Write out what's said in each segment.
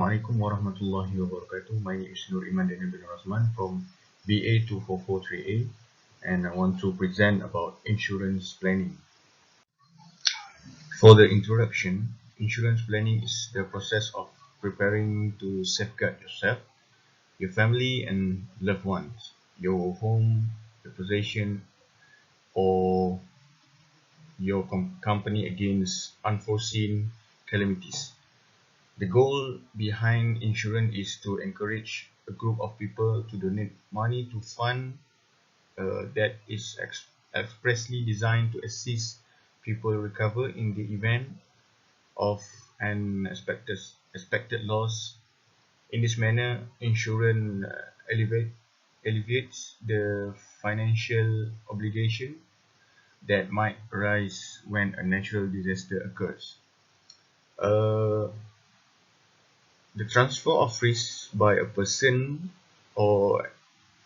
Assalamualaikum warahmatullahi wabarakatuh. My name is Nur Iman Daniel bin Rasman from BA 2443A, and I want to present about insurance planning. For the introduction, insurance planning is the process of preparing to safeguard yourself, your family, and loved ones, your home, your possession, or your company against unforeseen calamities. The goal behind insurance is to encourage a group of people to donate money to fund that is expressly designed to assist people recover in the event of an expected loss. In this manner, insurance alleviates the financial obligation that might arise when a natural disaster occurs. The transfer of risk by a person or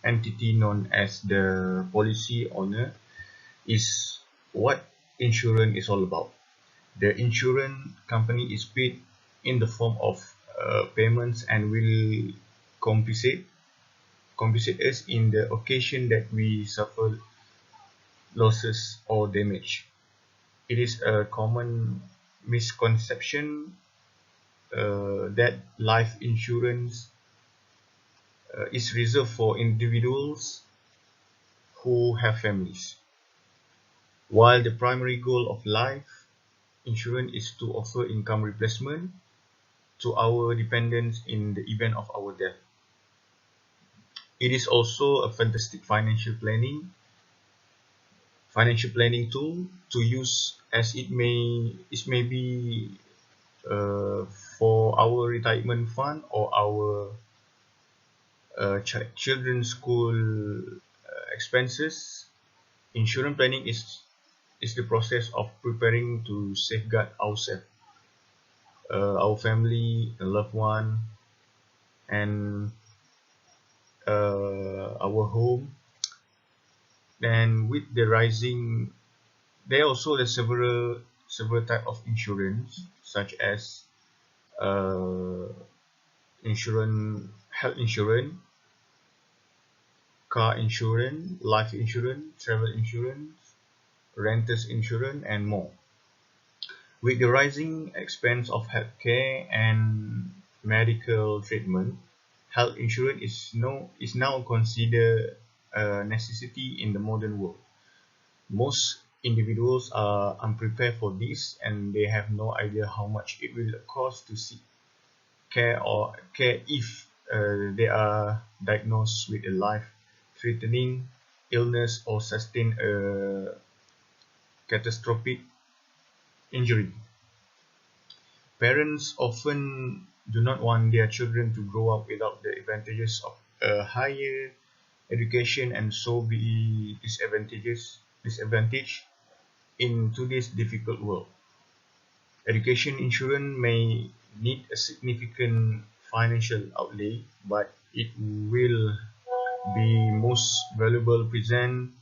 entity known as the policy owner is what insurance is all about. The insurance company is paid in the form of payments and will compensate us in the occasion that we suffer losses or damage. It is a common misconception that life insurance is reserved for individuals who have families, while the primary goal of life insurance is to offer income replacement to our dependents in the event of our death. It is also a fantastic financial planning tool to use, as it may be for our retirement fund or our children's school expenses. Insurance planning is the process of preparing to safeguard ourselves, our family, a loved one, and our home. And with the rising, there are also the several type of insurance, such as insurance, health insurance, car insurance, life insurance, travel insurance, renters insurance, and more. With the rising expense of healthcare and medical treatment, health insurance is now considered a necessity in the modern world. Most individuals are unprepared for this, and they have no idea how much it will cost to seek care if they are diagnosed with a life-threatening illness or sustain a catastrophic injury. Parents often do not want their children to grow up without the advantages of a higher education, and so be disadvantaged in today's difficult world. Education insurance may need a significant financial outlay, but it will be most valuable present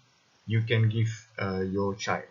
you can give your child.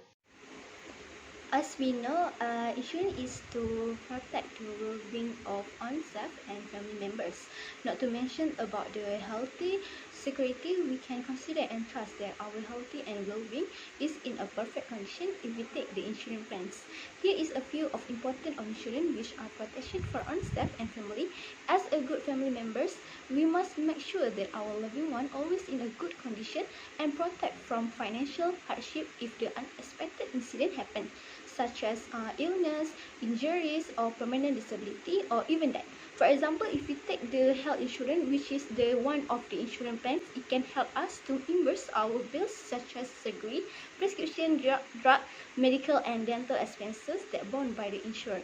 As we know, insurance is to protect the well-being of oneself and family members. Not to mention about the healthy security, we can consider and trust that our healthy and well-being is in a perfect condition if we take the insurance plans. Here is a few of important of insurance which are protection for oneself and family. As a good family members, we must make sure that our loving one always in a good condition and protect from financial hardship if the unexpected incident happen, such as illness, injuries, or permanent disability, or even death. For example, if we take the health insurance, which is the one of the insurance plans, it can help us to reimburse our bills such as surgery, prescription drug, medical and dental expenses that borne by the insurer.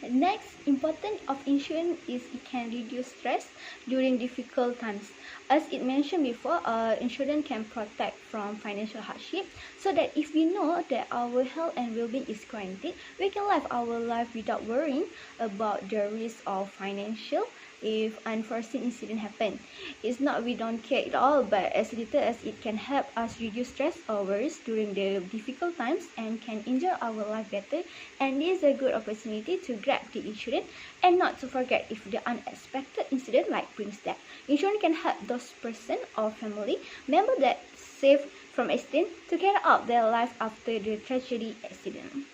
Next important of insurance is it can reduce stress during difficult times. As it mentioned before, insurance can protect from financial hardship, so that if we know that our health and well-being is guaranteed, we can live our life without worrying about the risk of financial if unforeseen incident happen. It's not we don't care at all, but as little as it can help us reduce stress or worries during the difficult times and can enjoy our life better. And this is a good opportunity to grab the insurance and not to forget if the unexpected incident like brings death. Insurance can help those person or family member that saved from accident to carry out their life after the tragedy accident.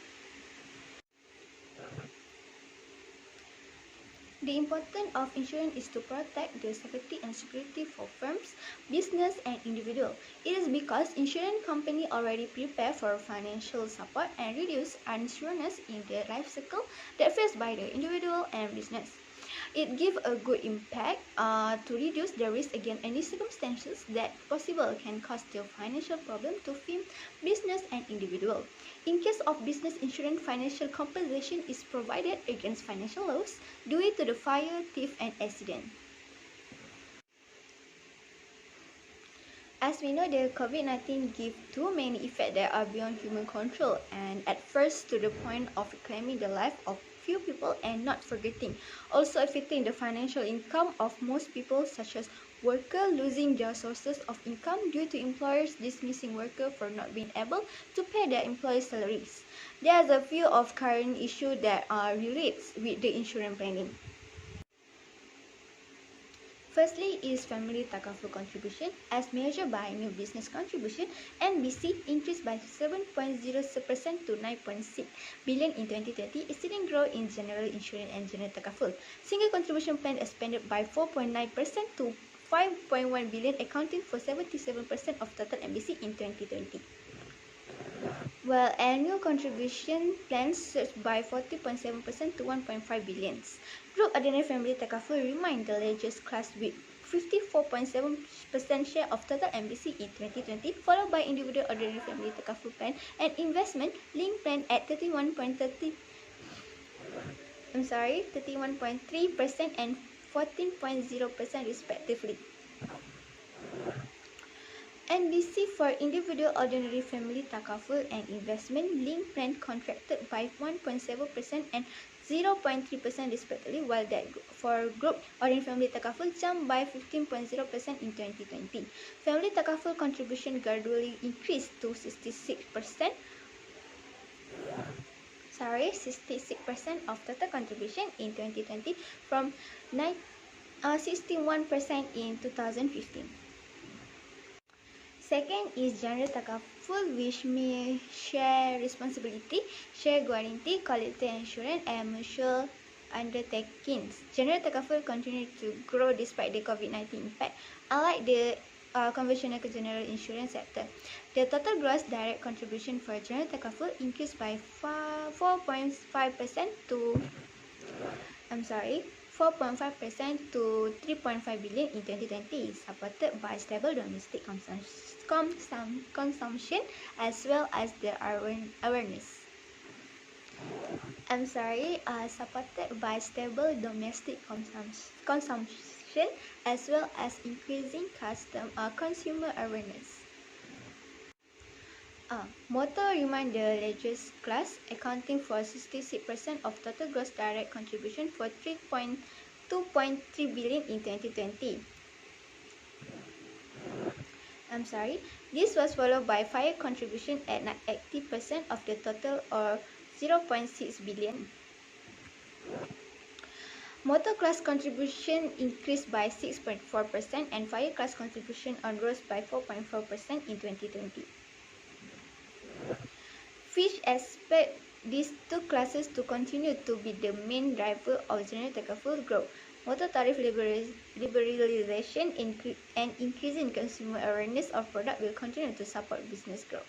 The importance of insurance is to protect the safety and security for firms, business, and individuals. It is because insurance companies already prepare for financial support and reduce unsureness in the life cycle that faced by the individual and business. It gives a good impact to reduce the risk against any circumstances that possible can cause the financial problem to firm, business, and individual. In case of business insurance, financial compensation is provided against financial loss due to the fire, thief, and accident. As we know, the COVID-19 gives too many effects that are beyond human control, and at first to the point of claiming the life of few people and not forgetting, also affecting the financial income of most people, such as workers losing their sources of income due to employers dismissing workers for not being able to pay their employees' salaries. There's a few of current issues that are relates with the insurance planning. Firstly is family takaful contribution as measured by new business contribution. NBC increased by 7.0% to 9.6 billion in 2020, exceeding growth in general insurance and general takaful. Single contribution plan expanded by 4.9% to 5.1 billion, accounting for 77% of total NBC in 2020. While annual contribution plans surged by 40.7% to 1.5 billion. Group Ordinary Family Takaful remained the largest class with 54.7% share of total NBC in 2020, followed by Individual Ordinary Family Takaful Plan and Investment Linked Plan at 31.3% and 14.0% respectively. NBC for Individual Ordinary Family Takaful and Investment Linked Plan contracted by 1.7% and 0.3% respectively, while that for Group Ordinary Family Takaful jumped by 15.0% in 2020. Family Takaful contribution gradually increased to 66% of total contribution in 2020 from 61% in 2015. Second is general takaful, which may share responsibility, share guarantee, quality insurance, and mutual undertakings. General takaful continued to grow despite the COVID-19 impact, unlike the conventional general insurance sector. The total gross direct contribution for general takaful increased by 4.5% to 3.5 billion in 2020, supported by stable domestic consumption as well as the awareness. Supported by stable domestic consumption as well as increasing consumer awareness. Motor remained the largest class, accounting for 66% of total gross direct contribution for 2.3 billion in 2020. This was followed by fire contribution at 80% of the total, or 0.6 billion. Motor class contribution increased by 6.4% and fire class contribution rose by 4.4% in 2020. Fitch expects these two classes to continue to be the main driver of general takaful growth. Motor tariff liberalization and increasing consumer awareness of product will continue to support business growth.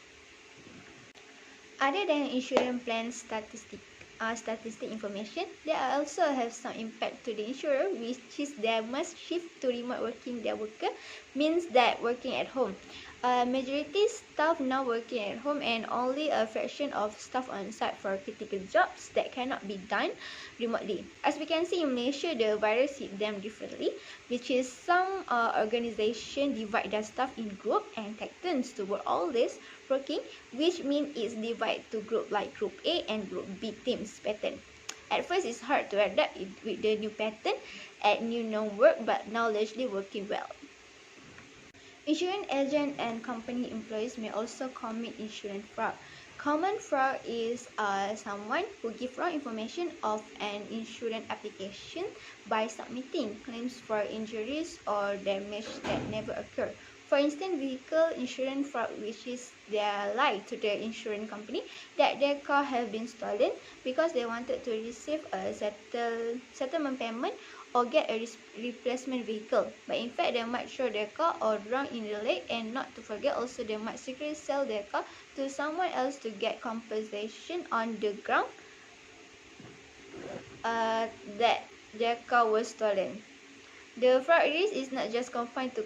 Other than insurance plan statistic information, they also have some impact to the insurer, which is they must shift to remote working their worker, means that working at home. Majority staff now working at home and only a fraction of staff on site for critical jobs that cannot be done remotely. As we can see in Malaysia, the virus hit them differently, which is some organization divide their staff in group and take turns to work all this working, which means it's divided to group like Group A and Group B teams pattern. At first, it's hard to adapt with the new pattern and new known work, but now largely working well. Insurance agent and company employees may also commit insurance fraud. Common fraud is someone who gives wrong information of an insurance application by submitting claims for injuries or damage that never occur. For instance, vehicle insurance fraud, which is their lie to the insurance company that their car have been stolen because they wanted to receive a settlement payment or get a replacement vehicle, but in fact they might show their car or drunk in the lake, and not to forget also they might secretly sell their car to someone else to get compensation on the ground that their car was stolen. The fraud risk is not just confined to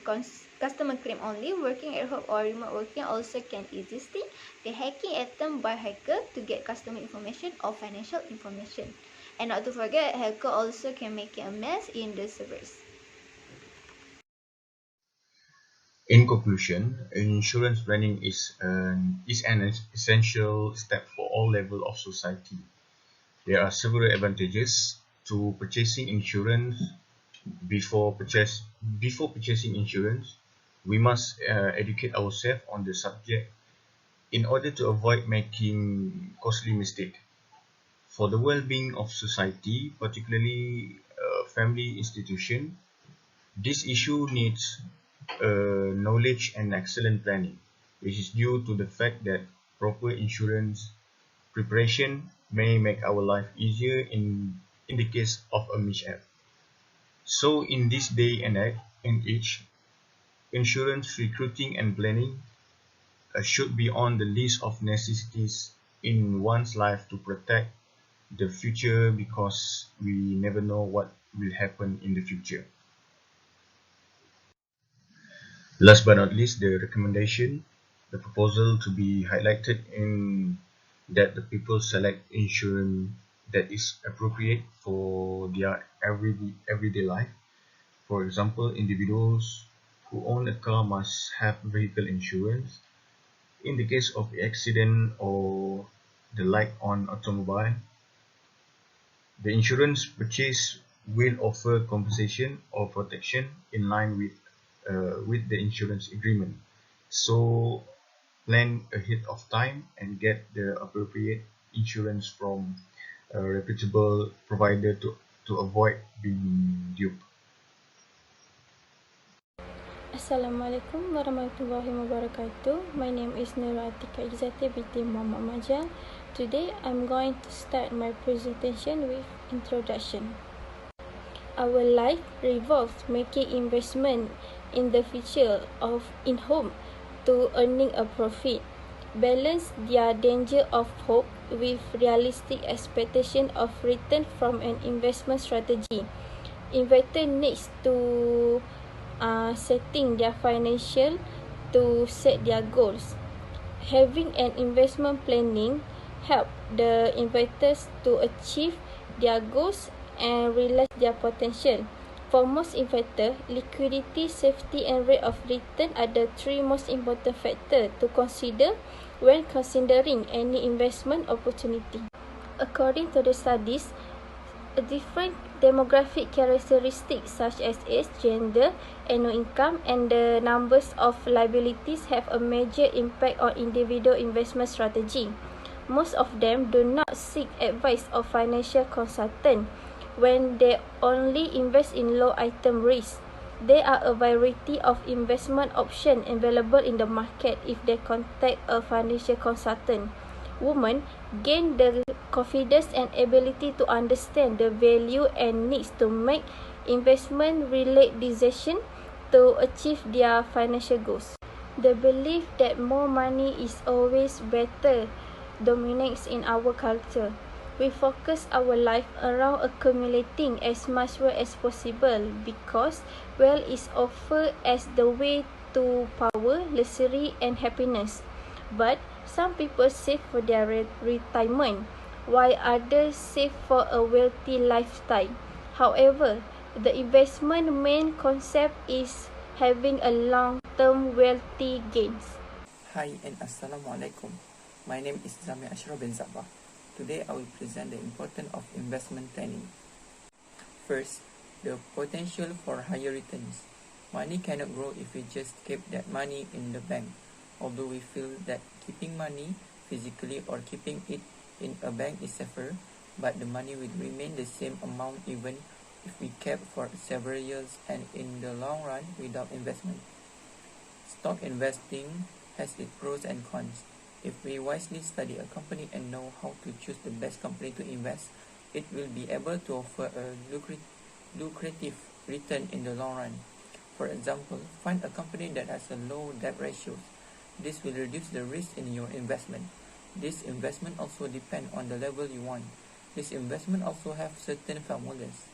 customer claim only. Working at home or remote working also can exist. The hacking attempt by hacker to get customer information or financial information. And not to forget, hacker also can make a mess in the servers. In conclusion, insurance planning is an essential step for all levels of society. There are several advantages to purchasing insurance. Before purchasing insurance, we must educate ourselves on the subject in order to avoid making costly mistakes. For the well-being of society, particularly family institution, this issue needs knowledge and excellent planning, which is due to the fact that proper insurance preparation may make our life easier in the case of a mishap. So in this day and age, insurance recruiting and planning should be on the list of necessities in one's life to protect the future, because we never know what will happen in the future. Last but not least, the recommendation, the proposal to be highlighted in that the people select insurance that is appropriate for their everyday life. For example, individuals who own a car must have vehicle insurance. In the case of accident or the like on automobile, the insurance purchase will offer compensation or protection in line with the insurance agreement. So plan ahead of time and get the appropriate insurance from a reputable provider to avoid being duped. Assalamualaikum warahmatullahi wabarakatuh. My name is Nurul Atika Izzati binti Muhammad Majal. Today I'm going to start my presentation with introduction. Our life revolves making investment in the future of in-home to earning a profit. Balance their danger of hope with realistic expectation of return from an investment strategy. Investor needs to setting their financial to set their goals. Having an investment planning help the investors to achieve their goals and realize their potential. For most investors, liquidity, safety and rate of return are the three most important factors to consider when considering any investment opportunity. According to the studies, different demographic characteristics such as age, gender, annual income, and the numbers of liabilities have a major impact on individual investment strategy. Most of them do not seek advice of financial consultant when they only invest in low item risk. There are a variety of investment options available in the market if they contact a financial consultant. Women gain the confidence and ability to understand the value and needs to make investment-related decisions to achieve their financial goals. The belief that more money is always better dominates in our culture. We focus our life around accumulating as much wealth as possible because wealth is offered as the way to power, luxury, and happiness. But some people save for their retirement, while others save for a wealthy lifestyle. However, the investment main concept is having a long-term wealthy gains. Hi and Assalamualaikum. My name is Zamir Ashraf bin Zabah. Today I will present the importance of investment planning. First, the potential for higher returns. Money cannot grow if we just keep that money in the bank. Although we feel that keeping money physically or keeping it in a bank is safer, but the money will remain the same amount even if we kept for several years and in the long run without investment. Stock investing has its pros and cons. If we wisely study a company and know how to choose the best company to invest, it will be able to offer a lucrative return in the long run. For example, find a company that has a low debt ratio. This will reduce the risk in your investment. This investment also depends on the level you want. This investment also have certain formulas.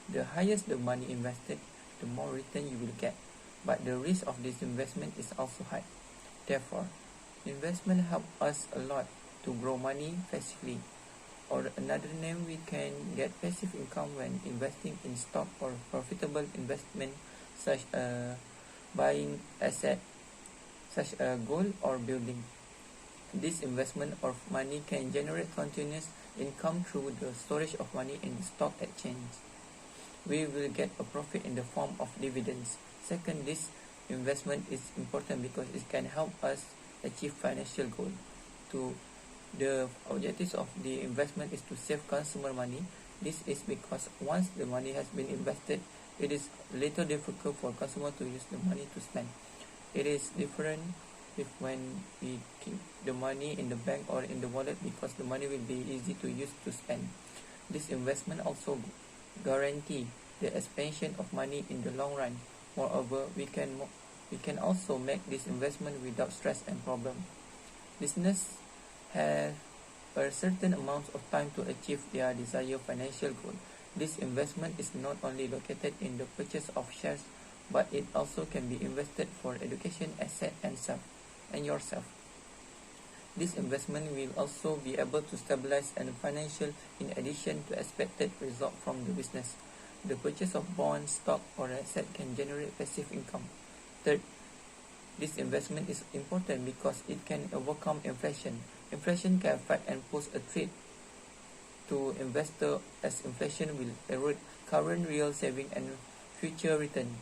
The higher the money invested, the more return you will get. But the risk of this investment is also high. Therefore, investment help us a lot to grow money passively. Or another name, we can get passive income when investing in stock or profitable investment such as buying asset such as gold or building. This investment of money can generate continuous income through the storage of money in the stock exchange. We will get a profit in the form of dividends. Second, this investment is important because it can help us achieve financial goals. The objectives of the investment is to save consumer money. This is because once the money has been invested, it is little difficult for consumer to use the money to spend. It is different if when we keep the money in the bank or in the wallet because the money will be easy to use to spend. This investment also guarantee the expansion of money in the long run. Moreover, we can also make this investment without stress and problem. Business have a certain amount of time to achieve their desired financial goal. This investment is not only located in the purchase of shares, but it also can be invested for education, asset, and yourself. This investment will also be able to stabilize and financial in addition to expected result from the business. The purchase of bonds, stock, or asset can generate passive income. Third, this investment is important because it can overcome inflation. Inflation can affect and pose a threat to investors as inflation will erode current real saving and future return.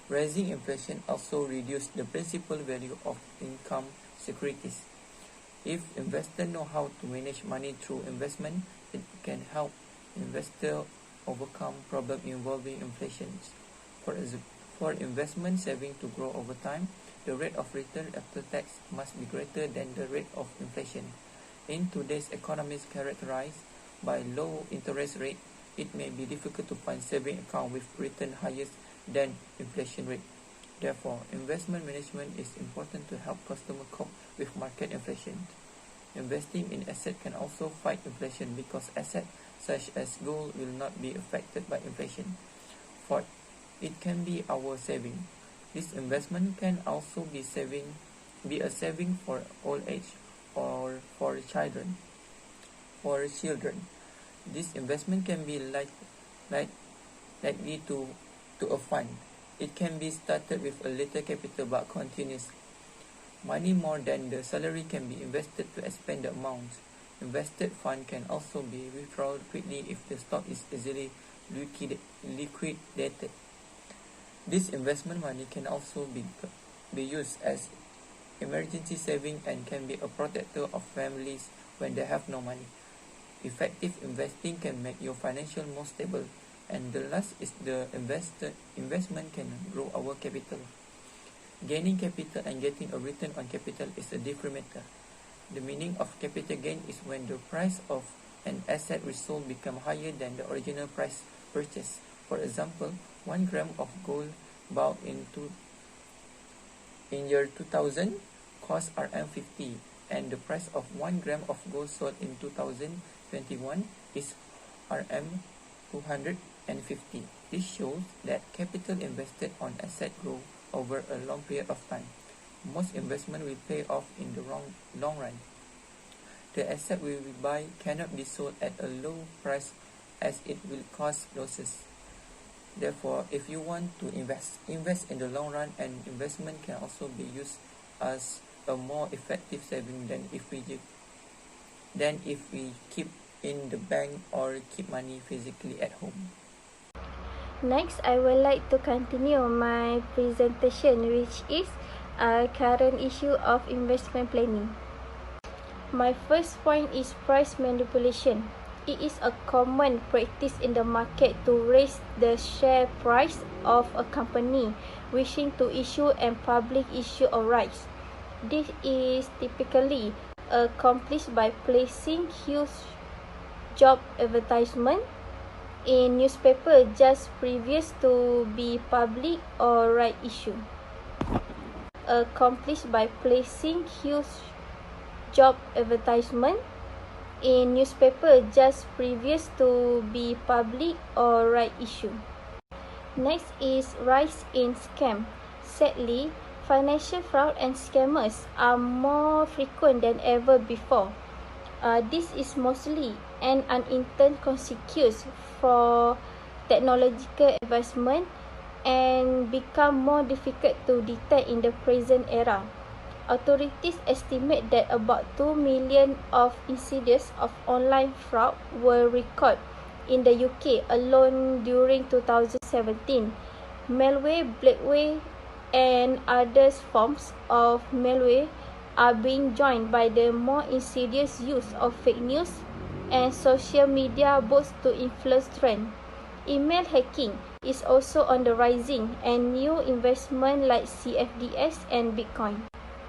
Rising inflation also reduces the principal value of income securities. If investors know how to manage money through investment, it can help investors overcome problems involving inflation. For investment saving to grow over time, the rate of return after tax must be greater than the rate of inflation. In today's economy characterized by low interest rate, it may be difficult to find saving account with return higher than inflation rate. Therefore, investment management is important to help customers cope with market inflation. Investing in assets can also fight inflation because assets such as gold will not be affected by inflation. Fourth, it can be our saving. This investment can also be a saving for old age or for children. This investment can be likely to a fund. It can be started with a little capital but continuous. Money more than the salary can be invested to expand the amount. Invested fund can also be withdrawn quickly if the stock is easily liquidated. This investment money can also be used as emergency saving and can be a protector of families when they have no money. Effective investing can make your financial more stable. And the last is the investment can grow our capital. Gaining capital and getting a return on capital is a different matter. The meaning of capital gain is when the price of an asset resold become higher than the original price purchased. For example, 1 gram of gold bought in year 2000 cost Rm50 and the price of 1 gram of gold sold in 2021 is Rm250. This shows that capital invested on asset grow over a long period of time. Most investment will pay off in the long run. The asset we will buy cannot be sold at a low price as it will cause losses. Therefore, if you want to invest in the long run, and investment can also be used as a more effective saving than than if we keep in the bank or keep money physically at home. Next, I would like to continue my presentation, which is a current issue of investment planning. My first point is price manipulation. It is a common practice in the market to raise the share price of a company wishing to issue and public issue of rights. This is typically accomplished by placing huge job advertisement in newspaper just previous to be public or right issue. Accomplished by placing huge job advertisement in newspaper just previous to be public or right issue. Next is rise in scam. Sadly, financial fraud and scammers are more frequent than ever before. This is mostly an unintended consequence for technological advancement and become more difficult to detect in the present era. Authorities estimate that about 2 million of incidents of online fraud were recorded in the UK alone during 2017. Malware, blackmail, and other forms of malware are being joined by the more insidious use of fake news and social media bots to influence trends. Email hacking is also on the rising, and new investment like CFDs and Bitcoin.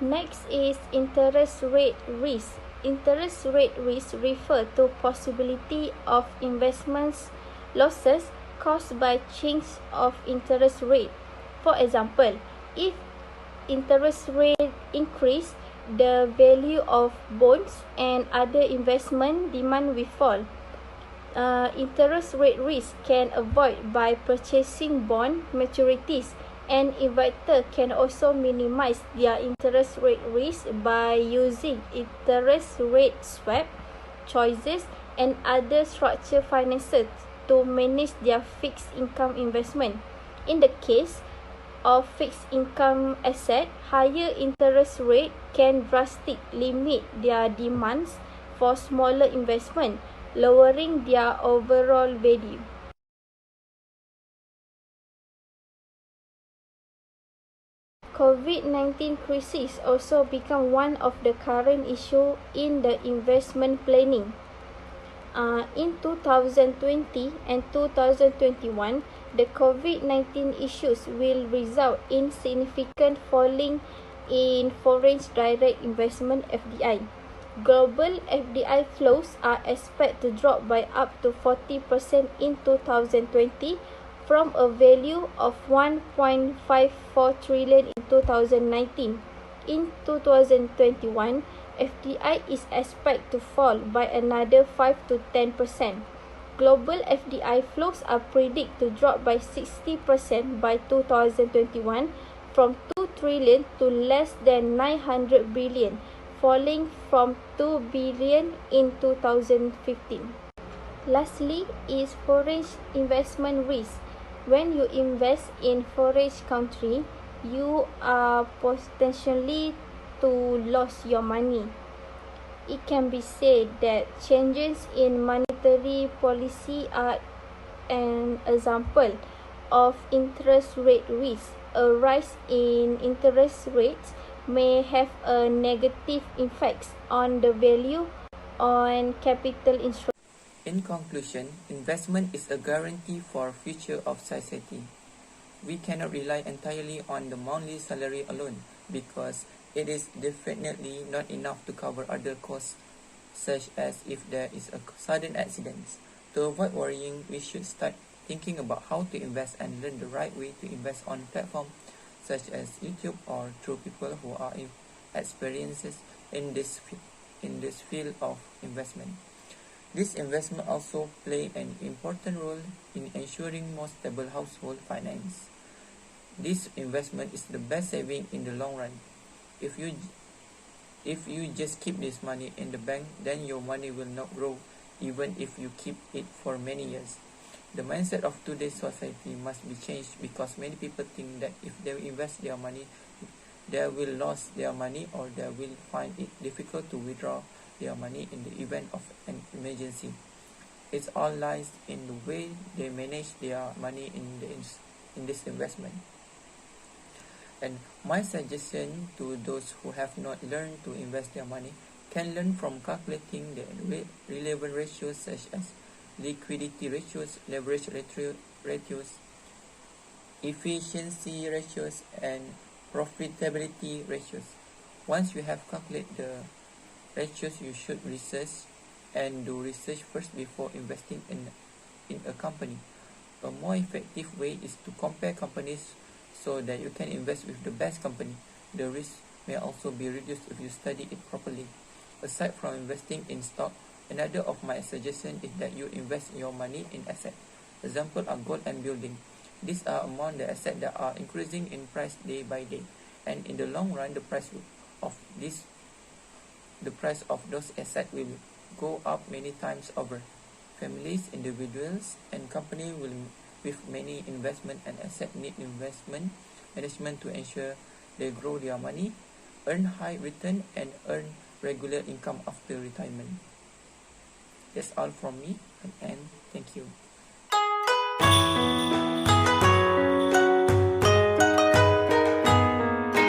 Next is interest rate risk. Interest rate risk refer to possibility of investments losses caused by change of interest rate. For example, if interest rate increase, the value of bonds and other investment demand will fall. Interest rate risk can avoid by purchasing bond maturities, and investors can also minimize their interest rate risk by using interest rate swap choices and other structured finances to manage their fixed income investment. In the case of fixed income asset, higher interest rate can drastically limit their demands for smaller investment, lowering their overall value. COVID-19 crisis also become one of the current issue in the investment planning. In 2020 and 2021, the COVID-19 issues will result in significant falling in foreign direct investment (FDI). Global FDI flows are expected to drop by up to 40% in 2020 from a value of 1.54 trillion in 2019. In 2021, FDI is expected to fall by another 5 to 10%. Global FDI flows are predicted to drop by 60% by 2021 from 2 trillion to less than 900 billion, falling from 2 billion in 2015. Lastly is foreign investment risk. When you invest in foreign country, you are potentially to lose your money. It can be said that changes in monetary policy are an example of interest rate risk. A rise in interest rates may have a negative effect on the value on capital instruments. In conclusion, investment is a guarantee for future of society. We cannot rely entirely on the monthly salary alone because it is definitely not enough to cover other costs, such as if there is a sudden accident. To avoid worrying, we should start thinking about how to invest and learn the right way to invest on platforms such as YouTube or through people who are experienced in this field of investment. This investment also play an important role in ensuring more stable household finance. This investment is the best saving in the long run. If you just keep this money in the bank, then your money will not grow even if you keep it for many years. The mindset of today's society must be changed because many people think that if they invest their money, they will lose their money or they will find it difficult to withdraw their money in the event of an emergency. It all lies in the way they manage their money in this investment. And my suggestion to those who have not learned to invest their money can learn from calculating the relevant ratios such as liquidity ratios, leverage ratios, efficiency ratios, and profitability ratios. Once you have calculated the ratios, you should research and do research first before investing in a company. A more effective way is to compare companies so that you can invest with the best company. The risk may also be reduced if you study it properly. Aside from investing in stock, another of my suggestions is that you invest your money in assets. Example are gold and building. These are among the assets that are increasing in price day by day, and in the long run, the price of those assets will go up many times over. Families, individuals, and companies with many investment and asset need investment management to ensure they grow their money, earn high return, and earn regular income after retirement. That's all from me, and thank you.